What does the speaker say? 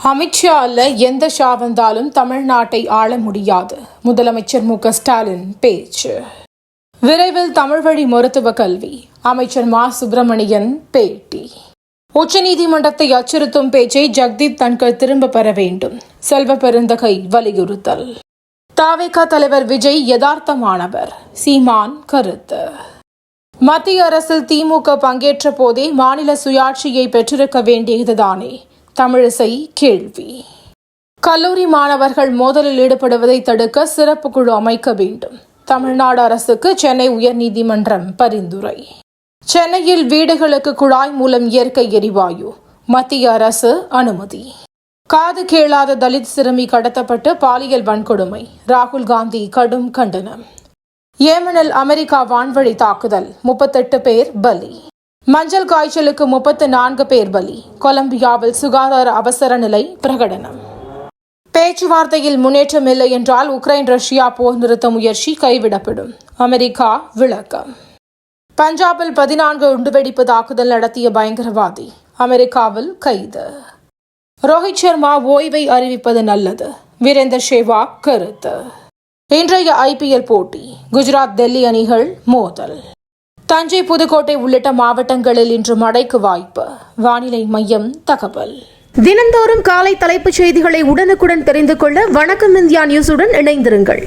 அமித்ஷா அல்ல எந்த ஷா வந்தாலும் தமிழ்நாட்டை ஆள முடியாது. முதலமைச்சர் மு.க. ஸ்டாலின் பேச்சு. விரைவில் தமிழ் வழி மருத்துவ கல்வி. அமைச்சர் மா. சுப்பிரமணியன் பேட்டி. உச்சநீதிமன்றத்தை அச்சுறுத்தும் பேச்சை ஜக்தீப் தன்கர் திரும்ப பெற வேண்டும். செல்வ பெருந்தகை வலியுறுத்தல். தவிக தலைவர் விஜய் யதார்த்தமானவர். சீமான் கருத்து. மத்திய அரசில் திமுக பங்கேற்ற போதே மாநில சுயாட்சியை பெற்றிருக்க வேண்டியதுதானே? தமிழிசை கேள்வி. கல்லூரி மாணவர்கள் மோதலில் ஈடுபடுவதை தடுக்க சிறப்பு குழு அமைக்க வேண்டும். தமிழ்நாடு அரசுக்கு சென்னை உயர்நீதிமன்றம் பரிந்துரை. சென்னையில் வீடுகளுக்கு குழாய் மூலம் இயற்கை எரிவாயு. மத்திய அரசு அனுமதி. காது கேளாத தலித் சிறுமி கடத்தப்பட்டு பாலியல் வன்கொடுமை. ராகுல் காந்தி கடும் கண்டனம். ஏமனில் அமெரிக்கா வான்வழி தாக்குதல். 38 பேர் பலி. மஞ்சள் காய்ச்சலுக்கு 34 பேர் பலி. கொலம்பியாவில் சுகாதார அவசர நிலை பிரகடனம். பேச்சுவார்த்தையில் முன்னேற்றம் இல்லை என்றால் உக்ரைன் ரஷ்யா போர் நிறுத்த முயற்சி கைவிடப்படும். அமெரிக்கா விளக்கம். பஞ்சாபில் 14 குண்டுவெடிப்பு தாக்குதல் நடத்திய பயங்கரவாதி அமெரிக்காவில் கைது. ரோஹித் சர்மா ஓய்வை அறிவிப்பது நல்லது. வீரேந்தர் சேவாக் கருத்து. இன்றைய IPL போட்டி. குஜராத் டெல்லி அணிகள் மோதல். தஞ்சை புதுக்கோட்டை உள்ளிட்ட மாவட்டங்களில் இன்று மழைக்கு வாய்ப்பு. வானிலை மையம் தகவல். தினந்தோறும் காலை தலைப்புச் செய்திகளை உடனுக்குடன் தெரிந்து கொள்ள வணக்கம் இந்தியா நியூஸுடன் இணைந்திருங்கள்.